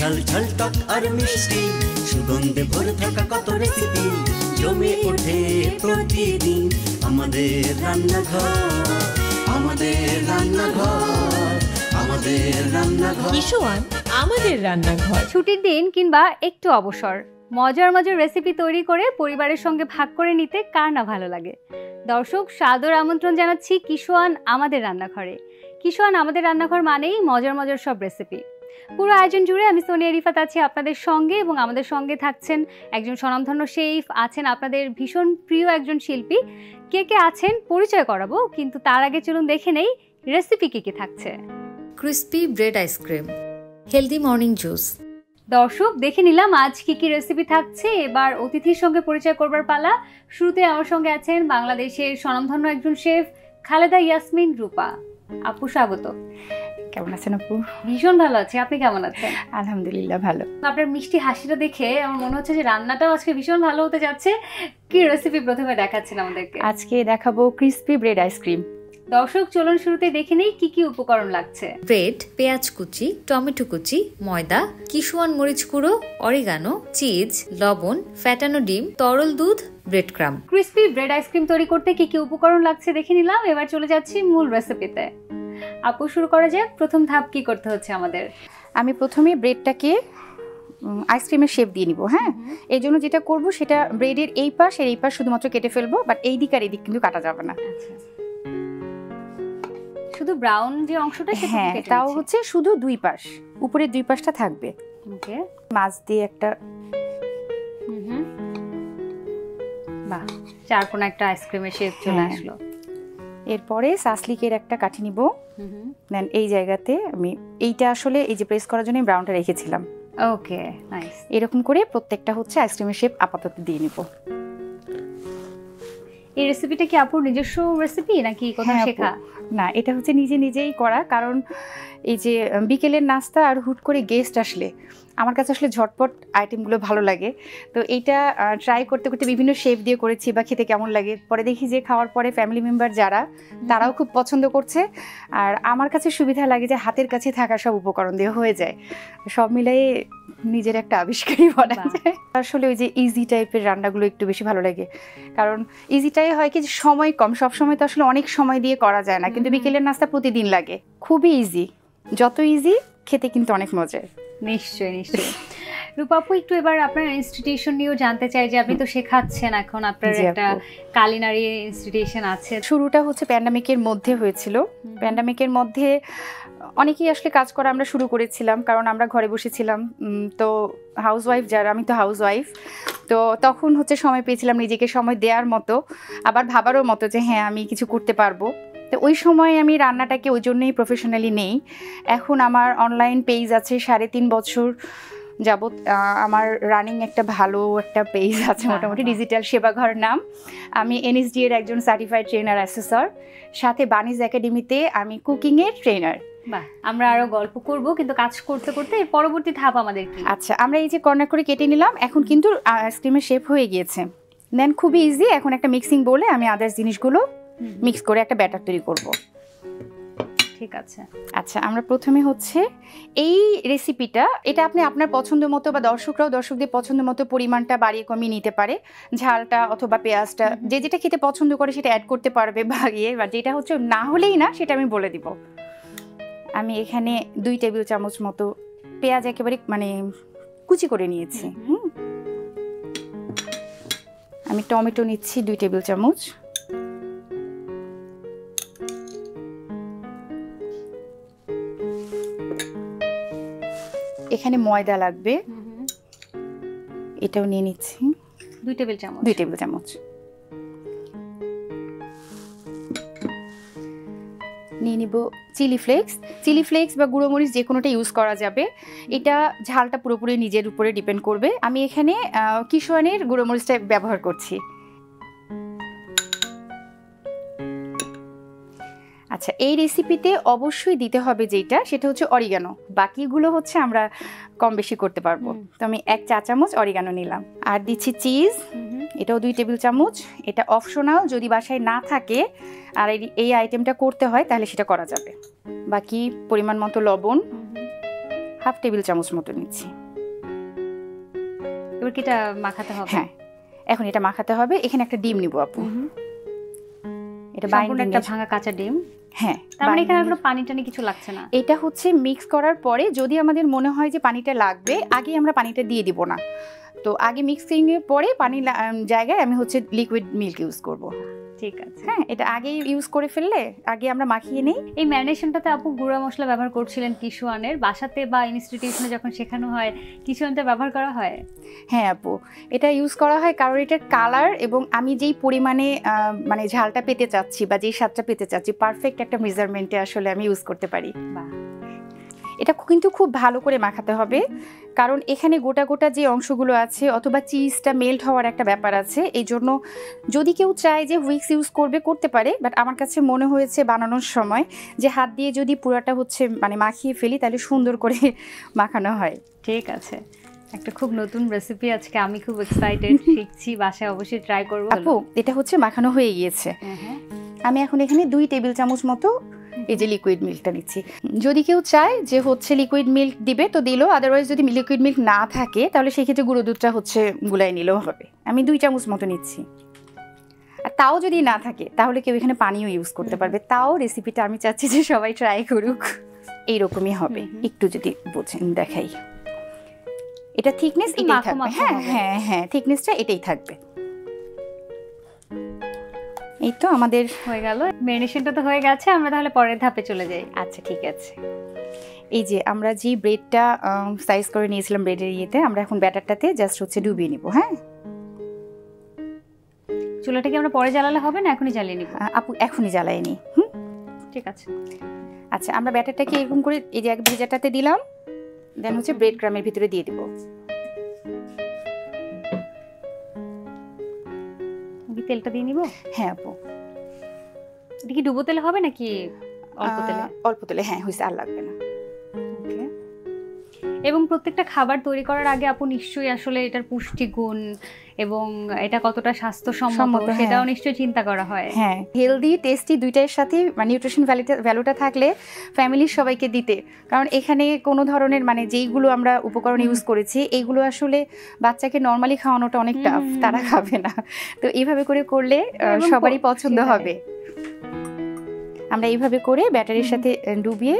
ঝাল ঝাল টক আর মিষ্টি সুগন্ধে ভরে থাকা কত রেসিপি জমে ওঠে প্রতিদিন আমাদের রান্নাঘর, আমাদের রান্নাঘর, আমাদের রান্নাঘর। কিশোয়ান আমাদের রান্নাঘর। ছুটির দিন কিংবা একটু অবসর মজার মজার রেসিপি তৈরি করে পরিবারের সঙ্গে ভাগ করে নিতে কার না ভালো লাগে। দর্শক, সাদর আমন্ত্রণ জানাচ্ছি কিশোয়ান আমাদের রান্নাঘরে। কিশোয়ান আমাদের রান্নাঘর মানেই মজার মজার সব রেসিপি। পুরো আয়োজন জুড়ে আমি সোনিয়া রিফাত আছি আপনাদের সঙ্গে, এবং আমাদের সঙ্গে থাকছেন একজন স্বনামধন্য শেফ, আছেন আপনাদের ভীষণ প্রিয় একজন শিল্পী। কে কে আছেন পরিচয় করাবো, কিন্তু তার আগে চলুন দেখে নেই রেসিপি কে কে থাকছে। Crispy bread ice cream, healthy morning juice. দর্শক, দেখে নিলাম আজ কি কি রেসিপি থাকছে। এবার অতিথির সঙ্গে পরিচয় করবার পালা। শুরুতে আমার সঙ্গে আছেন বাংলাদেশের স্বনামধন্য একজন শেফ খালেদা ইয়াসমিন রূপা। আপু স্বাগত। কেমন আছেন আপু? ভীষণ ভালো আছি, আপনি কেমন আছেন? আলহামদুলিল্লাহ ভালো। আপনার মিষ্টি হাসিটা দেখে আমার মনে হচ্ছে যে রান্নাটাও আজকে ভীষণ ভালো হতে যাচ্ছে। কি রেসিপি প্রথমে দেখাচ্ছেন আমাদেরকে? আজকে দেখাবো ক্রিস্পি ব্রেড আইসক্রিম। দর্শক চলুন শুরুতে দেখে নেই কি কি উপকরণ লাগছে। ব্রেড, পেঁয়াজ কুচি, টমেটো কুচি, ময়দা, কিশোয়ান মরিচ গুঁড়ো, অরিগানো, চিজ, লবণ, ফ্যাটানো ডিম, তরল দুধ, ব্রেড ক্রাম। ক্রিস্পি ব্রেড আইসক্রিম তৈরি করতে কি কি উপকরণ লাগছে দেখে নিলাম। এবার চলে যাচ্ছি মূল রেসিপিতে। আপু শুরু করা যাক। প্রথম ধাপ কি করতে হচ্ছে আমাদের? আমি প্রথমে ব্রেডটাকে আইসক্রিমের শেপ দিয়ে নিব। হ্যাঁ, এই জন্য যেটা করব সেটা ব্রেডের এই পাশ আর এই পাশ শুধুমাত্র কেটে ফেলবো, বাট এই দিক আর এই দিক কিন্তু কাটা যাবে না। শুধু ব্রাউন যে অংশটা সেটা হ্যাঁ, তাও হচ্ছে শুধু দুই পাশ, উপরের দুই পাশটা থাকবে। ওকে, মাছ দিয়ে একটা বাহ, চারকোনা একটা আইসক্রিমের শেপ চলে আসলো। এরপরে সাসলিকের একটা কাঠি নিব। দেন এই জায়গাতে আমি এইটা আসলে এই যে প্রেস করার জন্য ব্রাউনটা রেখেছিলাম। ওকে, নাইস। এরকম করে প্রত্যেকটা হচ্ছে আইসক্রিমের শেপ আপাতত দিয়ে নিব। এই রেসিপিটা কি আপুর নিজস্ব রেসিপি নাকি কোথাও শেখা? না, এটা হচ্ছে নিজেই করা। কারণ এই যে বিকেলের নাস্তা আর হুট করে গেস্ট আসলে আমার কাছে আসলে ঝটপট আইটেমগুলো ভালো লাগে। তো এইটা ট্রাই করতে করতে বিভিন্ন শেপ দিয়ে করেছি বা খেতে কেমন লাগে, পরে দেখি যে খাওয়ার পরে ফ্যামিলি মেম্বার যারা তারাও খুব পছন্দ করছে। আর আমার কাছে সুবিধা লাগে যে হাতের কাছে থাকা সব উপকরণ দিয়ে হয়ে যায়। সব মিলাই নিজের একটা আবিষ্কারই বলা যায়। আসলে ওই যে ইজি টাইপের রান্নাগুলো একটু বেশি ভালো লাগে, কারণ ইজিটাই হয় কি যে সময় কম, সব সময় তো আসলে অনেক সময় দিয়ে করা যায় না, কিন্তু বিকেলের নাস্তা প্রতিদিন লাগে। খুবই ইজি, যত ইজি খেতে কিন্তু অনেক মজার। নিশ্চয়ই নিশ্চয়ই। রূপাপু, একটু এবার আপনার ইনস্টিটিউশন নিয়েও জানতে চাই যে আপনি তো শেখাচ্ছেন এখন, আপনার একটা কালিনারি ইনস্টিটিউশন আছে। শুরুটা হচ্ছে প্যান্ডামিকের মধ্যে হয়েছিল। প্যান্ডামিকের মধ্যে অনেকেই আসলে কাজ করা আমরা শুরু করেছিলাম, কারণ আমরা ঘরে বসেছিলাম। তো হাউসওয়াইফ যারা, আমি তো হাউসওয়াইফ, তো তখন হচ্ছে সময় পেয়েছিলাম নিজেকে সময় দেওয়ার মতো, আবার ভাবারও মতো যে হ্যাঁ আমি কিছু করতে পারবো। তো ওই সময় আমি রান্নাটাকে ওই জন্যই প্রফেশনালি নেই। এখন আমার অনলাইন পেজ আছে, 3.5 বছর যাবত আমার রানিং একটা ভালো একটা পেজ আছে, মোটামুটি ডিজিটাল সেবাঘর নাম। আমি এনএসডি এর একজন সার্টিফাইড ট্রেনার অ্যাসেসর, সাথে বানিজ একাডেমিতে আমি কুকিংয়ের ট্রেনার। বাহ, আমরা আরো গল্প করব, কিন্তু কাজ করতে করতে এর পরবর্তী ধাপ আমাদের কি? আচ্ছা, আমরা এই যে কর্নার করে কেটে নিলাম, এখন কিন্তু আইসক্রিমের শেপ হয়ে গিয়েছে। দেন খুবই ইজি, এখন একটা মিক্সিং বলে আমি আদার্স জিনিসগুলো মিক্স করে একটা ব্যাটার তৈরি করব। ঠিক আছে। আচ্ছা, আমরা প্রথমে হচ্ছে এই রেসিপিটা, এটা আপনি আপনার পছন্দ মতো বা দর্শকদের পছন্দ মতো পরিমাণটা বাড়িয়ে কমিয়ে নিতে পারে। ঝালটা অথবা পেঁয়াজটা যে যেটা খেতে পছন্দ করে সেটা অ্যাড করতে পারবে বাড়িয়ে, বা যেটা হচ্ছে না হলেই না সেটা আমি বলে দিব। আমি এখানে 2 টেবিল চামচ মতো পেঁয়াজ একেবারে মানে কুচি করে নিয়েছি। আমি টমেটো নিচ্ছি 2 টেবিল চামচ। এখানে ময়দা লাগবে, এটাও নিয়ে নিচ্ছি 2 টেবিল চামচ। 2 টেবিল চামচ নিয়ে নিব চিলি ফ্লেক্স বা গুঁড়ো মরিচ যে কোনোটা ইউজ করা যাবে। এটা ঝালটা পুরোপুরি নিজের উপরে ডিপেন্ড করবে। আমি এখানে কিশোয়ানের গুঁড়ো মরিচটা ব্যবহার করছি। আচ্ছা, এই রেসিপিতে অবশ্যই দিতে হবে যেটা, সেটা হচ্ছে অরিগানো। বাকিগুলো হচ্ছে আমরা কম বেশি করতে পারবো। তো আমি 1 চা চামচ অরিগানো নিলাম। আর দিচ্ছি চিজ, এটাও 2 টেবিল চামচ। এটা অপশনাল, যদি বাসায় না থাকে আর এই আইটেমটা করতে হয় তাহলে সেটা করা যাবে। বাকি পরিমাণ মতো লবণ, হাফ টেবিল চামচ মতো নিচ্ছি। এবার কি এটা মাখাতে হবে? হ্যাঁ, এখন এটা মাখাতে হবে। এখানে একটা ডিম নিব আপু। এটা সম্পূর্ণ বাইন্ডিং একটা ভাঙা কাঁচা ডিম। হ্যাঁ, তার মানে এখানে কোনো পানি টানি কিছু লাগছে না। এটা হচ্ছে মিক্স করার পরে যদি আমাদের মনে হয় যে পানিটা লাগবে, আগে আমরা পানিটা দিয়ে দিব না। তো আগে মিক্সিং এর পরে পানি জায়গায় আমি হচ্ছে লিকুইড মিল্ক ইউজ করব। ঠিক আছে। হ্যাঁ, এটা আগে ইউজ করে ফেললে আগে আমরা মাখিয়ে নেই। এই ম্যারিনেশনটাতে আপু গুঁড়া মশলা ব্যবহার করছিলেন কিশোয়ানের, বাসাতে বা ইনস্টিটিউশনে যখন শেখানো হয় কিশোয়ানটা ব্যবহার করা হয়? হ্যাঁ আপু, এটা ইউজ করা হয় কারণ এটার কালার এবং আমি যেই পরিমাণে মানে ঝালটা পেতে চাচ্ছি বা যেই স্বাদটা পেতে চাচ্ছি পারফেক্ট একটা মেজারমেন্টে আসলে আমি ইউজ করতে পারি। বাহ, এটা কিন্তু খুব ভালো করে মাখাতে হবে, কারণ এখানে গোটা গোটা যে অংশগুলো আছে অথবা চিজটা মেল্ট হওয়ার একটা ব্যাপার আছে। এই জন্য যদি কেউ চায় যে হুইক্স ইউজ করবে করতে পারে, বাট আমার কাছে মনে হয়েছে বানানোর সময় যে হাত দিয়ে যদি পুরাটা হচ্ছে মানে মাখিয়ে ফেলি তাহলে সুন্দর করে মাখানো হয়। ঠিক আছে, একটা খুব নতুন রেসিপি আজকে আমি খুব এক্সাইটেড, শিখছি, বাসায় অবশ্যই ট্রাই করব। আপু এটা হচ্ছে মাখানো হয়ে গিয়েছে। আমি এখন এখানে 2 টেবিল চামচ মতো এই যে লিকুইড মিল্কটা নিচ্ছি। যদি কেউ চায় যে হচ্ছে লিকুইড মিল্ক দিবে তো দিল, আদারওয়াইজ যদি লিকুইড মিল্ক না থাকে তাহলে সেই ক্ষেত্রে গুঁড়ো দুধটা হচ্ছে গুলাই নিলেও হবে। আমি 2 চামচ মতো নিচ্ছি। আর তাও যদি না থাকে তাহলে কেউ এখানে পানিও ইউজ করতে পারবে। তাও রেসিপিটা আমি চাচ্ছি যে সবাই ট্রাই করুক। এইরকমই হবে, একটু যদি বোঝেন দেখাই। এটা থিকনেস এটাই থাকবে। হ্যাঁ হ্যাঁ হ্যাঁ, থিকনেসটা এটাই থাকবে। এই তো আমাদের হয়ে গেল, ম্যারিনেশনটা তো হয়ে গেছে। আমরা তাহলে পরের ধাপে চলে যাই। আচ্ছা ঠিক আছে। এই যে আমরা যে ব্রেডটা সাইজ করে নিয়েছিলাম ব্রেডের ইয়েতে, আমরা এখন ব্যাটারটাতে জাস্ট হচ্ছে ডুবিয়ে নিব। হ্যাঁ, চুলাটা কি আমরা পরে জ্বালালে হবে না এখনই জ্বালিয়ে নিব? আপু এখনই জ্বালাই নি। ঠিক আছে। আচ্ছা, আমরা ব্যাটারটাকে এরকম করে এই যে এক ভেজাটাতে দিলাম, দেন হচ্ছে ব্রেড ক্রামের ভিতরে দিয়ে দিব। তেলটা দিয়ে নিব? হ্যাঁ আপু। এটা কি ডুবো তেলে হবে নাকি অল্প তেলে? অল্প তেলে, হ্যাঁ হয়েছে, আর লাগবে না। এবং প্রত্যেকটা খাবার তৈরি করার আগে আপু নিশ্চয়ই আসলে এটার পুষ্টিগুণ এবং এটা কতটা স্বাস্থ্যসম্মত সেটাও নিশ্চয়ই চিন্তা করা হয়। হ্যাঁ, হেলদি টেস্টি দুইটার সাথে নিউট্রিশন ভ্যালুটা থাকলে ফ্যামিলির সবাইকে দিতে, কারণ এখানে কোনো ধরনের মানে যেইগুলো আমরা উপকরণ ইউজ করেছি এইগুলো আসলে বাচ্চাকে নর্মালি খাওয়ানোটা অনেক টাফ, তারা খাবে না। তো এইভাবে করে করলে সবারই পছন্দ হবে। আমরা এইভাবে করে ব্যাটারির সাথে ডুবিয়ে,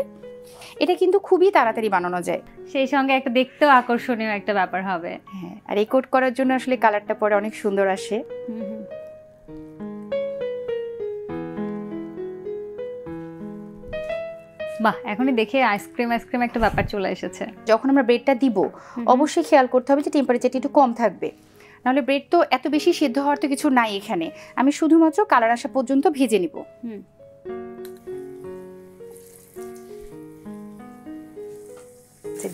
এটা কিন্তু খুবই তাড়াতাড়ি বানানো যায়, সেই সঙ্গে একটা দেখতেও আকর্ষণীয় একটা ব্যাপার হবে। হ্যাঁ, আর এই কোট করার জন্য আসলে কালারটা পরে অনেক সুন্দর আসে। বাহ, এখনই দেখে আইসক্রিম একটা ব্যাপার চলে এসেছে। যখন আমরা ব্রেডটা দিব অবশ্যই খেয়াল করতে হবে যে টেম্পারেচারটা একটু কম থাকবে, নাহলে ব্রেড তো এত বেশি সিদ্ধ হওয়ার তো কিছু নাই এখানে। আমি শুধুমাত্র কালার আসা পর্যন্ত ভেজে নিব।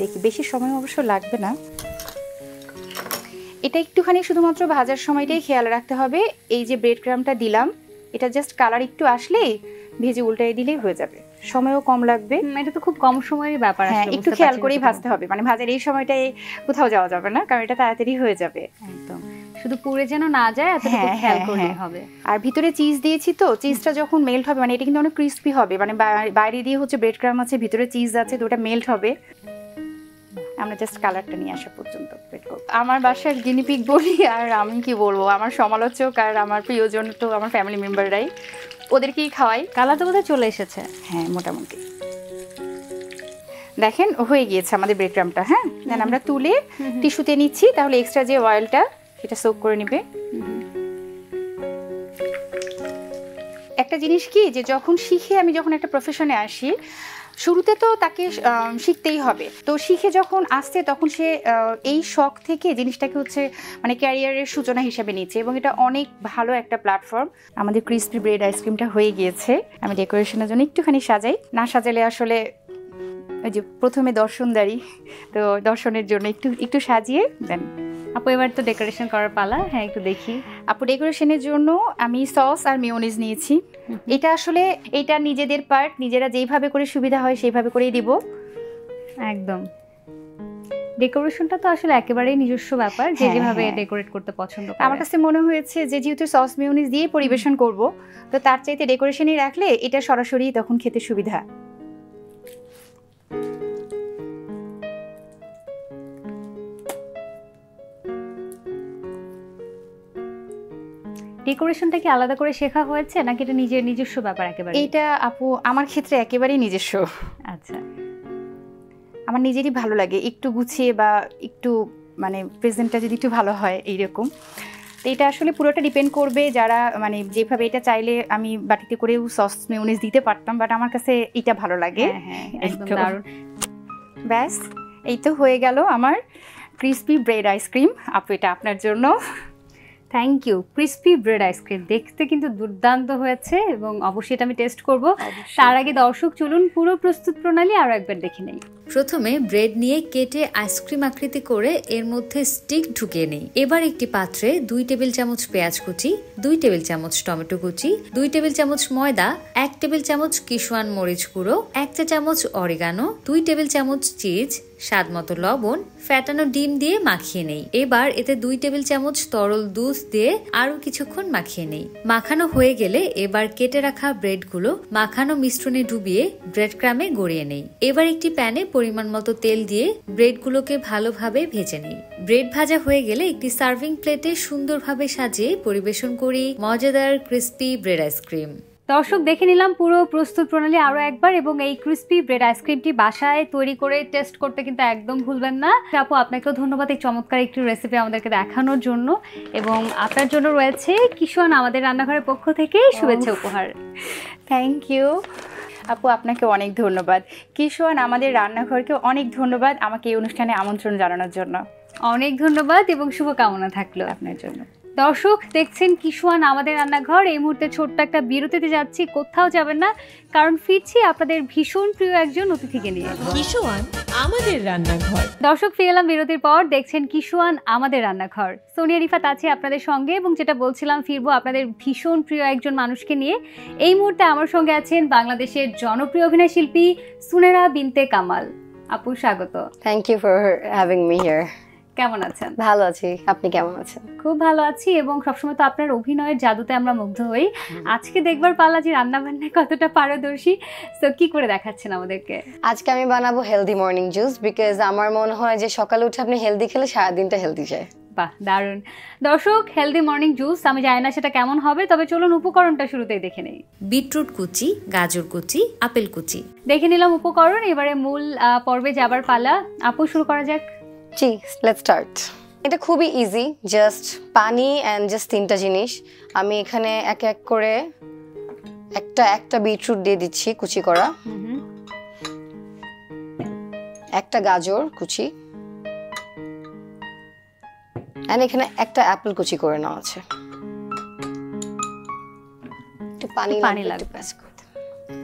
দেখি বেশি সময় অবশ্য লাগবে না। এটা একটুখানি শুধুমাত্র ভাজার সময়টাই খেয়াল রাখতে হবে। এই যে ব্রেড ক্রামটা দিলাম, এটা জাস্ট কালার একটু আসলেই ভেজে উল্টাই দিলেই হয়ে যাবে, সময়ও কম লাগবে। এটা তো খুব কম সময়ের ব্যাপার। হ্যাঁ, একটু খেয়াল করেই ভাজতে হবে, মানে ভাজার এই সময়টাই কোথাও যাওয়া যাবে না, কারণ এটা তাড়াতাড়ি হয়ে যাবে। একদম, শুধু পুড়ে যেন না যায় এতটুকু খেয়াল করলেই হবে। আর ভিতরে চিজ দিয়েছি তো, চিজটা যখন মেল্ট হবে, মানে এটা কিন্তু অনেক ক্রিস্পি হবে, মানে বাইরে দিয়ে হচ্ছে ব্রেড ক্রাম আছে, ভিতরে চিজ আছে, তো ওটা মেল্ট হবে। আমরা জাস্ট কালারটা নিয়ে আসা পর্যন্ত ওয়েট করব। আমার বাসার গিনিপিগ বলি, আর আমি কি বলবো, আমার সমালোচক আর আমার প্রিয়জন তো আমার ফ্যামিলি মেম্বাররাই, ওদেরকেই খাওয়াই। কালার তো বোধহয় চলে এসেছে। হ্যাঁ, মোটামুটি দেখেন হয়ে গিয়েছে আমাদের ব্রেড ক্রামটা। হ্যাঁ, দেন আমরা তুলে টিস্যুতে নিচ্ছি, তাহলে এক্সট্রা যে অয়েলটা এটা সোক করে নেবে। একটা জিনিস কি, যে যখন শিখে আমি যখন একটা প্রফেশনে আসি, শুরুতে তো তাকে শিখতেই হবে, তো শিখে যখন আসছে তখন সে এই শখ থেকে জিনিসটাকে হচ্ছে মানে ক্যারিয়ারের সূচনা হিসেবে নিচ্ছে, এবং এটা অনেক ভালো একটা প্ল্যাটফর্ম। আমাদের ক্রিসপি ব্রেড আইসক্রিমটা হয়ে গিয়েছে। আমি ডেকোরেশনের জন্য একটুখানি সাজাই, না সাজালে আসলে ওই যে প্রথমে দর্শনদারি, তো দর্শনের জন্য একটু সাজিয়ে দেন। আপু এবার তো ডেকোরেশন করার পালা। হ্যাঁ, একটু দেখি। আপু ডেকোরেশনের জন্য আমি সস আর মেয়োনিজ নিয়েছি। এটা আসলে এটা নিজেদের পার্ট, নিজেরা যেইভাবে করে সুবিধা হয় সেইভাবে করেই দিব। একদম, ডেকোরেশনটা তো আসলে একেবারেই নিজস্ব ব্যাপার, যে যেভাবে ডেকোরেট করতে পছন্দ করে। আমার কাছে মনে হয়েছে যে যেহেতু সস মেয়োনিজ দিয়ে পরিবেশন করব, তো তার চাইতে ডেকোরেশনই রাখলে এটা সরাসরি তখন খেতে সুবিধা। ডেকোরেশনটা কি আলাদা করে শেখা হয়েছে নাকি এটা নিজের নিজস্ব ব্যাপার একেবারে? এইটা আপু আমার ক্ষেত্রে একেবারেই নিজস্ব। আচ্ছা, আমার নিজেরই ভালো লাগে একটু গুছিয়ে বা একটু মানে প্রেজেন্টটা যদি একটু ভালো হয় এইরকম। তো এটা আসলে পুরোটা ডিপেন্ড করবে যারা মানে যেভাবে, এটা চাইলে আমি বাটিতে করেও সস মেয়োনিজ দিতে পারতাম, বাট আমার কাছে এটা ভালো লাগে। হ্যাঁ একদম একটু। দারুণ। ব্যাস এই তো হয়ে গেল আমার ক্রিসপি ব্রেড আইসক্রিম। আপু এটা আপনার জন্য। Thank you. Crispy bread ice cream দেখতে কিন্তু দুর্দান্ত হয়েছে এবং অবশ্যই এটা আমি টেস্ট করব। তার আগে দর্শক চলুন পুরো প্রস্তুত প্রণালী আরও একবার দেখে নেই। প্রথমে ব্রেড নিয়ে কেটে আইসক্রিম আকৃতি করে এর মধ্যে স্টিক ঢুকিয়ে নেই। এবার একটি পাত্রে 2 টেবিল চামচ পেঁয়াজ কুচি, 2 টেবিল চামচ টমেটো কুচি, 2 টেবিল চামচ ময়দা, 1 টেবিল চামচ কিশোয়ান মরিচ গুঁড়ো, 1 চা চামচ অরিগানো, 2 টেবিল চামচ চিজ, স্বাদ মতো লবণ, ফ্যাটানো ডিম দিয়ে মাখিয়ে নেই। এবার এতে 2 টেবিল চামচ তরল দুধ দিয়ে আরো কিছুক্ষণ মাখিয়ে নেই। মাখানো হয়ে গেলে এবার কেটে রাখা ব্রেডগুলো মাখানো মিশ্রণে ডুবিয়ে ব্রেড ক্রামে গড়িয়ে নেই। এবার একটি প্যানে পরিমাণ মতো তেল দিয়ে ব্রেডগুলোকে ভালোভাবে ভেজে নেই। ব্রেড ভাজা হয়ে গেলে একটি সার্ভিং প্লেটে সুন্দরভাবে সাজিয়ে পরিবেশন করি মজাদার ক্রিসপি ব্রেড আইসক্রিম। দর্শক দেখে নিলাম পুরো প্রস্তুত প্রণালী আরও একবার, এবং এই ক্রিসপি ব্রেড আইসক্রিমটি বাসায় তৈরি করে টেস্ট করতে কিন্তু একদম ভুলবেন না। আপু আপনাকেও ধন্যবাদ এই চমৎকার একটি রেসিপি আমাদেরকে দেখানোর জন্য, এবং আপনার জন্য রয়েছে কিশোয়ান আমাদের রান্নাঘরের পক্ষ থেকে শুভেচ্ছা উপহার। থ্যাংক ইউ আপু, আপনাকে অনেক ধন্যবাদ। কিশোয়ান আমাদের রান্নাঘরকে অনেক ধন্যবাদ আমাকে এই অনুষ্ঠানে আমন্ত্রণ জানানোর জন্য। অনেক ধন্যবাদ এবং শুভকামনা থাকলো আপনার জন্য। দর্শক দেখছেন কিশোয়ান আমাদের রান্নাঘর। এই মুহূর্তে ছোট্ট একটা বিরতিতে যাচ্ছি, কোথাও যাবেন না, কারণ ফিরছি আপনাদের ভীষণ প্রিয় একজন অতিথিকে নিয়ে। কিশোয়ান আমাদের রান্নাঘর। দর্শক ফিরে এলাম বিরতির পর, দেখছেন কিশোয়ান আমাদের রান্নাঘর। সোনিয়া রিফাত আছে আপনাদের সঙ্গে, এবং যেটা বলছিলাম ফিরবো আপনাদের ভীষণ প্রিয় একজন মানুষকে নিয়ে। এই মুহূর্তে আমার সঙ্গে আছেন বাংলাদেশের জনপ্রিয় অভিনয় শিল্পী সুনেরা বিনতে কামাল। আপু স্বাগত। Thank you for having me here. কেমন আছেন? ভালো আছি, আপনি কেমন আছেন? খুব ভালো আছি, এবং সবসময় তো আপনার অভিনয়ের জাদুতে আমরা মুগ্ধ হই। আজকে দেখবার পালা যে রান্না বান্নায় কতটা পারদর্শী। তো কি করে দেখাচ্ছেন আমাদেরকে? আজকে আমি বানাবো হেলদি মর্নিং জুস, বিকজ আমার মনে হয় যে সকালে উঠে আপনি হেলদি খেলে সারাদিনটা হেলদি যায়। বাহ, দারুণ। দর্শক হেলদি মর্নিং জুস, আমি জানি না সেটা কেমন হবে, তবে চলুন উপকরণটা শুরুতেই দেখে নেই। বিটরুট কুচি, গাজর কুচি, আপেল কুচি। দেখে নিলাম উপকরণ, এবারে মূল পর্বে যাবার পালা। আপু শুরু করা যাক। জি, লেটস স্টার্ট। এটা খুবই ইজি, জাস্ট পানি অ্যান্ড জাস্ট 3টা জিনিস। আমি এখানে এক এক করে একটা বিটরুট দিয়ে দিচ্ছি কুচি করা, একটা গাজর কুচি, এন্ড এখানে একটা অ্যাপেল কুচি করে নেওয়া আছে। একটু পানি লাগবে।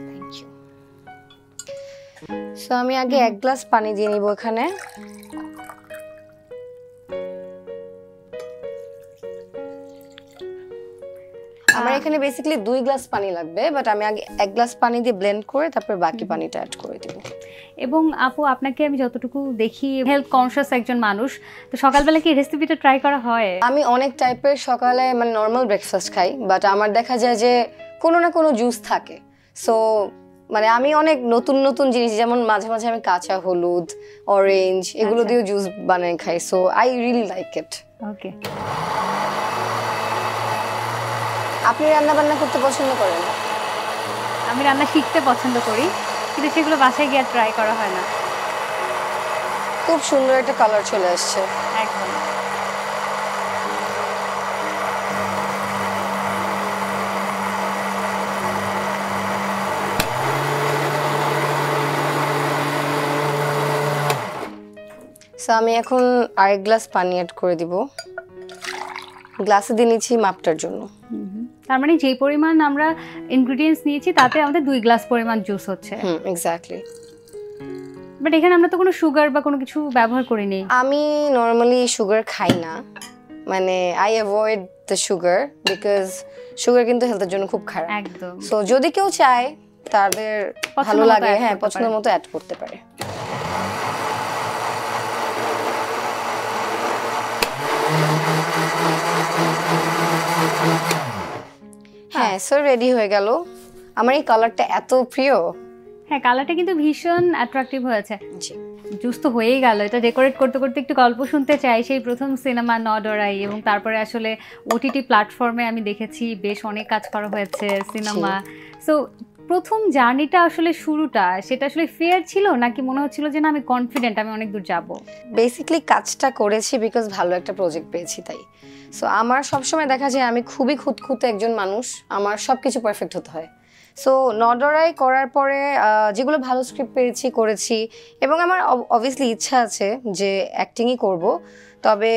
Thank you. সো আমি আগে 1 গ্লাস পানি দিয়ে নিব এখানে। আমার এখানে বেসিক্যালি 2 গ্লাস পানি লাগবে, বাট আমি আগে 1 গ্লাস পানি দিয়ে ব্লেন্ড করে তারপর বাকি পানিটা অ্যাড করে দেব। এবং আপু আপনাকে আমি যতটুকু দেখি হেলথ কনসিয়াস একজন মানুষ, তো সকালবেলা কি রেসিপিটা ট্রাই করা হয়? আমি অনেক টাইপের সকালে মানে নর্মাল ব্রেকফাস্ট খাই, বাট আমার দেখা যায় যে কোনো না কোনো জুস থাকে। সো মানে আমি অনেক নতুন নতুন জিনিস, যেমন মাঝে মাঝে আমি কাঁচা হলুদ, অরেঞ্জ এগুলো দিয়ে জুস বানাই খাই। So I really like it. Okay. আপনি রান্না বান্না করতে পছন্দ করেন? আমি রান্না শিখতে পছন্দ করি, কিন্তু সেগুলো বাসায় গিয়ে ট্রাই করা হয় না। খুব সুন্দর একটা কালার চলে আসছে। একদম। সো আমি এখন 1 গ্লাস পানি অ্যাড করে দিব। গ্লাসে দিয়ে নিচ্ছি মাপটার জন্য। তার মানে যে পরিমাণ আমরা ইনগ্রেডিয়েন্টস নিয়েছি তাতে আমাদের 2 গ্লাস পরিমাণ জুস হচ্ছে। এক্স্যাক্টলি। বাট এখানে আমরা তো কোনো সুগার বা কোনো কিছু ব্যবহার করিনি। আমি নরমালি সুগার খাই না, মানে I avoid the sugar, because sugar কিন্তু হেলথের জন্য খুব খারাপ। একদম। সো যদি কেউ চায় তাদের ভালো লাগে, হ্যাঁ পছন্দ মতো অ্যাড করতে পারে। হ্যাঁ স্যার, রেডি হয়ে গেল। আমার এই কালারটা এত প্রিয়। হ্যাঁ, কালারটা কিন্তু ভীষণ অ্যাট্রাকটিভ হয়েছে। জি। জুস তো হয়েই গেল, এটা ডেকোরেট করতে করতে একটু গল্প শুনতে চাই। সেই প্রথম সিনেমা নডরাই, এবং তারপরে আসলে ওটিটি প্ল্যাটফর্মে আমি দেখেছি বেশ অনেক কাজ করা হয়েছে সিনেমা। সো প্রথম জার্নিটা আসলে শুরুটা সেটা আসলে ফেয়ার ছিল নাকি মনে হচ্ছিল যে না আমি কনফিডেন্ট আমি অনেক দূর যাব? বেসিক্যালি কাজটা করেছি বিকজ ভালো একটা প্রজেক্ট পেয়েছি তাই। সো আমার সবসময় দেখা যায় আমি খুবই খুঁতখুঁতে একজন মানুষ, আমার সব কিছু পারফেক্ট হতে হয়। সো নডরাই করার পরে যেগুলো ভালো স্ক্রিপ্ট পেয়েছি করেছি, এবং আমার অবভিয়াসলি ইচ্ছা আছে যে অ্যাক্টিংই করব, তবে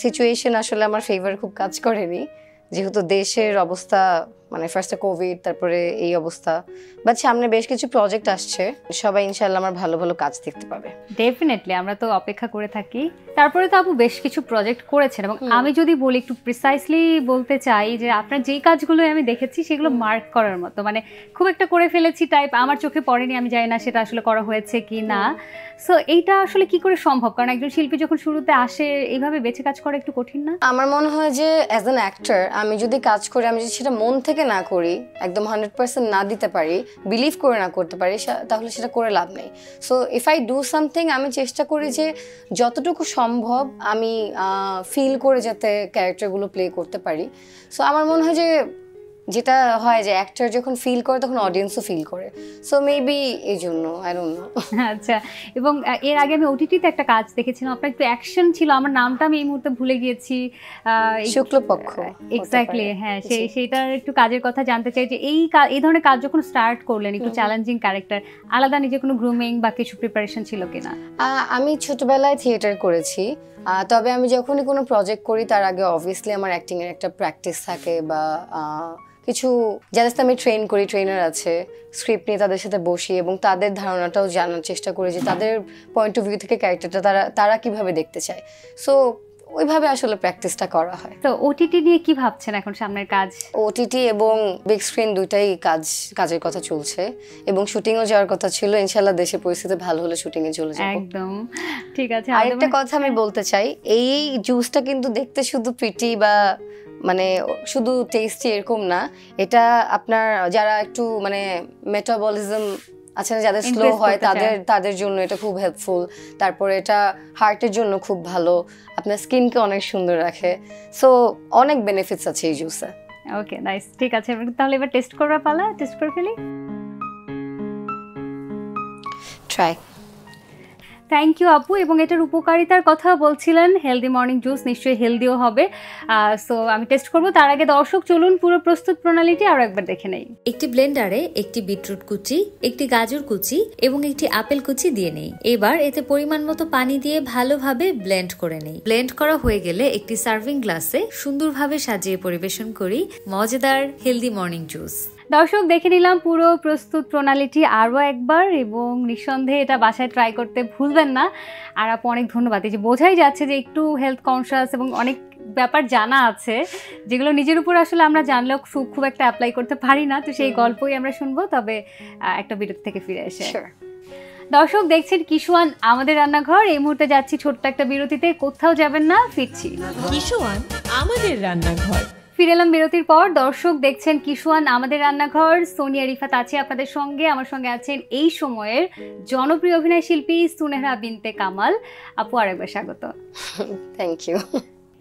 সিচুয়েশন আসলে আমার ফেভার খুব কাজ করেনি, যেহেতু দেশের অবস্থা মানে ফার্স্টে কোভিড, তারপরে এই অবস্থা। বাট সামনে বেশ কিছু প্রজেক্ট আসছে, সবাই ইনশাআল্লাহ আমার ভালো ভালো কাজ দেখতে পাবে। ডেফিনেটলি, আমরা তো অপেক্ষা করে থাকি। তারপরে তো আপু বেশ কিছু প্রজেক্ট করেছেন, এবং আমি যদি বলি একটু প্রিসাইসলি বলতে চাই যে আপনার যেই কাজগুলো আমি দেখেছি সেগুলো মার্ক করার মতো, মানে খুব একটা করে ফেলেছি টাইপ আমার চোখে পড়েনি, আমি জানি না সেটা আসলে করা হয়েছে কি না। সো এইটা আসলে কি করে সম্ভব? কারণ একজন শিল্পী যখন শুরুতে আসে এইভাবে বেছে কাজ করা একটু কঠিন না? আমার মনে হয় যে অ্যাজ অ্যান অ্যাক্টর আমি যদি কাজ করি, আমি যদি সেটা মন থেকে না করি, একদম 100% না দিতে পারি, বিলিভ করে না করতে পারি, তাহলে সেটা করে লাভ নেই। So if I do something, আমি চেষ্টা করি যে যতটুকু সম্ভব আমি ফিল করে যাতে ক্যারেক্টারগুলো প্লে করতে পারি। সো আমার মনে হয় যে যেটা হয় যে অ্যাক্টর যখন ফিল করে তখন অডিয়েন্সও ফিল করে, সো মেবি এই জন্য, আই ডোন্ট নো। আচ্ছা, এবং এর আগে আমি ওটিটিতে একটা কাজ দেখেছিলাম, আপনার একটু অ্যাকশন ছিল, আমার নামটা আমি এই মুহূর্তে ভুলে গিয়েছি। শুক্লপক্ষ, এক্স্যাক্টলি, হ্যাঁ, সেইটার একটু কাজের কথা জানতে চাই যে এই ধরনের কাজ যখন স্টার্ট করলেন, একটু চ্যালেঞ্জিং ক্যারেক্টার, আলাদা নিজে কোনো গ্রুমিং বা কিছু প্রিপারেশন ছিল কিনা? আমি ছোটবেলায় থিয়েটার করেছি, তবে আমি যখনই কোনো প্রজেক্ট করি তার আগে অবভিয়াসলি আমার অ্যাক্টিং এর একটা প্র্যাকটিস থাকে, বা কিছু যাদের সাথে আমি ট্রেন করি, ট্রেনার আছে, স্ক্রিপ্ট নিয়ে তাদের সাথে বসি এবং তাদের ধারণাটাও জানার চেষ্টা করি যে তাদের পয়েন্ট অফ ভিউ থেকে ক্যারেক্টারটা তারা কিভাবে দেখতে চায়। সো ওইভাবে আসলে প্র্যাকটিসটা করা হয়। তো ওটিটি নিয়ে কি ভাবছেন এখন সামনের কাজ? ওটিটি এবং বিগ স্ক্রিন দুইটাই কাজের কথা চলছে, এবং শুটিংও যাওয়ার কথা ছিল। ইনশাআল্লাহ দেশের পরিস্থিতি ভালো হলে শুটিংয়ে চলে যাব। একদম ঠিক আছে। আরেকটা কথা আমি বলতে চাই, এই জুসটা কিন্তু দেখতে শুধু প্রিটি বা মানে শুধু টেস্টি এরকম না, এটা আপনার যারা একটু মানে মেটাবলিজম আছে না, যাদের স্লো হয় তাদের জন্য এটা খুব হেল্পফুল। তারপরে এটা হার্টের জন্য খুব ভালো, আপনার স্কিনকে অনেক সুন্দর রাখে। সো অনেক বেনিফিটস আছে এই জুসে। ওকে, নাইস, ঠিক আছে। তাহলে এবার টেস্ট করবার পালা, টেস্ট করে ফেলি। ট্রাই। থ্যাংক ইউ আপু। এবং এটার উপকারিতার কথা বলছিলেন, হেলদি মর্নিং জুস নিশ্চয়ই হেলদিও হবে। সো আমি টেস্ট করব, তার আগে দর্শক চলুন পুরো প্রস্তুত প্রণালীটি আরও একবার দেখে নেই। একটি ব্লেন্ডারে একটি বিটরুট কুচি, একটি গাজর কুচি এবং একটি আপেল কুচি দিয়ে নেই। এবার এতে পরিমাণ মতো পানি দিয়ে ভালোভাবে ব্লেন্ড করে নেই। ব্লেন্ড করা হয়ে গেলে একটি সার্ভিং গ্লাসে সুন্দরভাবে সাজিয়ে পরিবেশন করি মজাদার হেলদি মর্নিং জুস। দর্শক দেখে নিলাম পুরো প্রস্তুত প্রণালীটি আরও একবার, এবং নিঃসন্দেহে এটা বাসায় ট্রাই করতে ভুলবেন না। আর আপু অনেক ধন্যবাদ, এই যে বোঝাই যাচ্ছে যে একটু হেলথ কনসিয়াস এবং অনেক ব্যাপার জানা আছে যেগুলো নিজের উপর আসলে আমরা জানলেও খুব একটা অ্যাপ্লাই করতে পারি না। তো সেই গল্পই আমরা শুনবো, তবে একটা বিরতি থেকে ফিরে এসে। দর্শক দেখছেন কিশোয়ান আমাদের রান্নাঘর। এই মুহূর্তে যাচ্ছি ছোট্ট একটা বিরতিতে, কোথাও যাবেন না, ফিরছি। কিশোয়ান আমাদের রান্নাঘর। ফিরে এলাম বিরতির পর। দর্শক দেখছেন কিশোয়ান আমাদের রান্নাঘর। সোনিয়া রিফাত আছে আপনাদের সঙ্গে, আমার সঙ্গে আছেন এই সময়ের জনপ্রিয় অভিনয় শিল্পী সুনেহরা বিনতে কামাল। আপু আরেকবার স্বাগত। Thank you.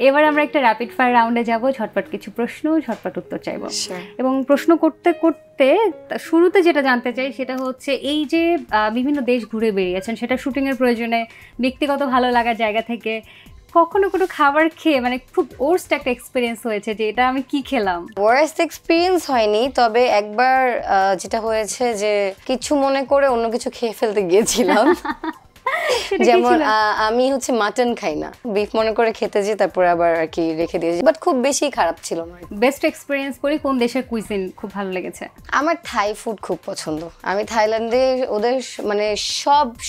এবার আমরা একটা র্যাপিড ফায়ার রাউন্ডে যাব, ঝটপট কিছু প্রশ্ন, ঝটপট উত্তর চাইব। এবং প্রশ্ন করতে করতে শুরুতে যেটা জানতে চাই সেটা হচ্ছে, এই যে বিভিন্ন দেশ ঘুরে বেরিয়েছেন, সেটা শুটিংয়ের প্রয়োজনে, ব্যক্তিগত ভালো লাগার জায়গা থেকে, কখনো কোনো খাবার খেয়ে মানে খুব ওয়ার্স্ট একটা এক্সপিরিয়েন্স হয়েছে যে এটা আমি কি খেলাম? ওয়ার্স্ট এক্সপিরিয়েন্স হয়নি, তবে একবার যেটা হয়েছে যে কিছু মনে করে অন্য কিছু খেয়ে ফেলতে গিয়েছিলাম। যেমন আমি হচ্ছে মাটন খাই না, বিফ মনে করে খেতে যে তারপরে আবার আর কি রেখে দিয়েছি, বাট খুব বেশি খারাপ ছিল না। বেস্ট এক্সপিরিয়েন্স বলি কোন দেশের কুইজিন খুব ভালো লেগেছে? আমার থাই ফুড খুব পছন্দ। আমি থাইল্যান্ডে ওদের মানে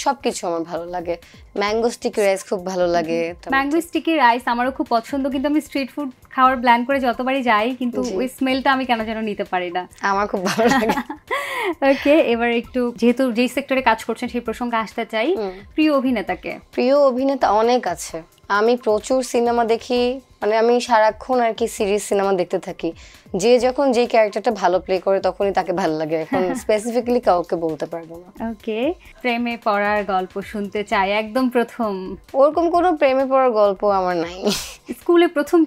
সব কিছু আমার ভালো লাগে। ম্যাঙ্গো স্টিকি রাইস খুব ভালো লাগে। ম্যাঙ্গো স্টিকি রাইস আমারও খুব পছন্দ, কিন্তু আমি স্ট্রিট ফুড খাওয়ার প্ল্যান করে যতবারই যাই কিন্তু ওই স্মেলটা আমি কেন যেন নিতে পারি না। আমার খুব ভালো লাগে। ওকে, এবার একটু যেহেতু যেই সেক্টরে কাজ করছেন সেই প্রসঙ্গে আসতে চাই, প্রিয় অভিনেতাকে? প্রিয় অভিনেতা অনেক আছে, আমি প্রচুর সিনেমা দেখি, মানে আমি সারাক্ষণ আর কি সিরিজ সিনেমা দেখতে থাকি, যে যখন যে ক্যারেক্টারটা ভালো প্লে করে তখনই তাকে ভালো লাগে, এখন স্পেসিফিক্যালি কাউকে বলতে পারবো না। ওকে, প্রেমে পড়ার গল্প শুনতে চাই একদম প্রথম। ওরকম কোনো প্রেমে পড়ার গল্প আমার নাই। স্কুলে প্রথম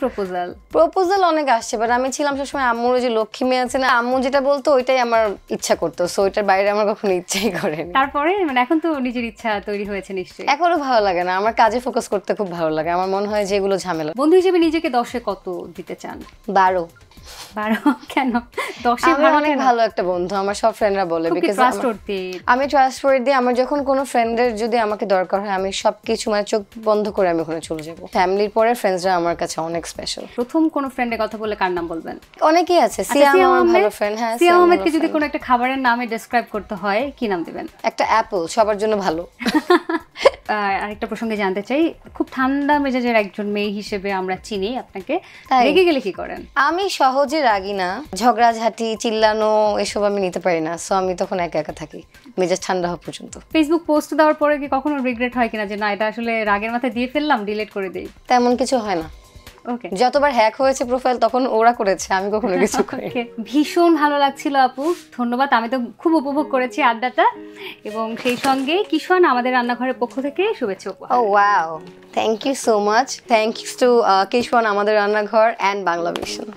প্রপোজাল অনেক আসছে, বাট আমি ছিলাম সবসময় আম্মুর যে লক্ষ্মী মেয়ে আছে না, আম্মু যেটা বলতো ওইটাই আমার ইচ্ছা করতো, সো ওইটার বাইরে আমার কখনো ইচ্ছাই করেনি। তারপরে মানে এখন তো নিজের ইচ্ছা তৈরি হয়েছে নিশ্চয়ই? এখনো ভালো লাগে না, আমার কাজে ফোকাস করতে খুব ভালো লাগে, আমার মনে হয় যে এগুলো ঝামেলা। বন্ধু হিসেবে নিজেকে 10-এ কত দিতে চান? 12। কেন 10-এ? অনেক ভালো একটা বন্ধু, আমার সব ফ্রেন্ডরা বলে, বিকজ আমি ট্রাস্টওয়ার্দি। আমার যখন কোনো ফ্রেন্ডের যদি আমাকে দরকার হয় আমি সবকিছু মানে চোখ বন্ধ করে আমি ওখানে চলে যাবো। ফ্যামিলির পরে ফ্রেন্ডসরা আমার কাছে অনেক স্পেশাল। প্রথম কোন ফ্রেন্ডের কথা বলে কার নাম বলবেন? অনেকেই আছে। সিয়া আমার ভালো ফ্রেন্ড। হ্যাঁ, সিয়া আহমেদকে যদি কোনো একটা খাবারের নামে ডেসক্রাইব করতে হয় কি নাম দিবেন? একটা অ্যাপল, সবার জন্য ভালো। আরেকটা প্রসঙ্গে জানতে চাই, খুব ঠান্ডা মেজাজের একজন মেয়ে হিসেবে আমরা চিনি আপনাকে, রেগে গেলে কি করেন? আমি সহজে রাগি না, ঝগড়াঝাটি চিল্লানো এসব আমি নিতে পারি না, সো আমি তখন একা একা থাকি মেজাজ ঠান্ডা হওয়া পর্যন্ত। ফেসবুক পোস্ট দেওয়ার পরে কি কখনো রিগ্রেট হয় কিনা যে না এটা আসলে রাগের মাথায় দিয়ে ফেললাম, ডিলিট করে দেই? তেমন কিছু হয় না। ওকে, যতবার হ্যাক হয়েছে প্রোফাইল তখন ওরা করেছে, আমি কখনো কিছু করি। ভীষণ ভালো লাগছিল আপু, ধন্যবাদ। আমি তো খুব উপভোগ করেছি আড্ডাটা, এবং সেই সঙ্গে কিশোয়ান আমাদের রান্নাঘরের পক্ষ থেকে শুভেচ্ছা। Oh wow, thank you so much. Thanks to Kishwan আমাদের রান্নাঘর অ্যান্ড বাংলাভিশন।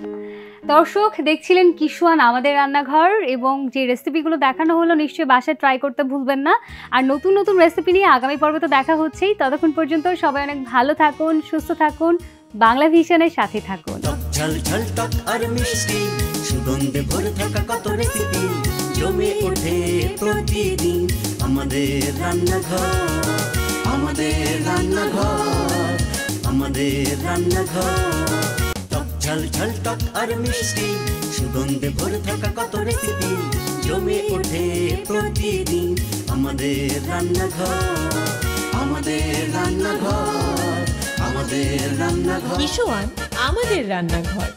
দর্শক দেখছিলেন কিশোয়ান আমাদের রান্নাঘর, এবং যে রেসিপিগুলো দেখানো হলো নিশ্চয়ই বাসায় ট্রাই করতে ভুলবেন না। আর নতুন নতুন রেসিপি নিয়ে আগামী পর্বে তো দেখা হচ্ছেই, ততক্ষণ পর্যন্ত সবাই অনেক ভালো থাকুন, সুস্থ থাকুন, বাংলাভিশনের সাথে থাকুন। ঝাল ঝাল টক আর মিষ্টি সুগন্ধে ভরে থাকা কত রেসিপি জমে ওঠে প্রতিদিন আমাদের রান্নাঘর, আমাদের রান্নাঘর, আমাদের রান্নাঘর। টক ঝাল ঝাল টক আর মিষ্টি সুগন্ধে ভরে থাকা কত রেসিপি জমে ওঠে প্রতিদিন আমাদের রান্নাঘর, আমাদের রান্নাঘর, আমাদের রান্নাঘর। কিশোয়ান আমাদের রান্নাঘর।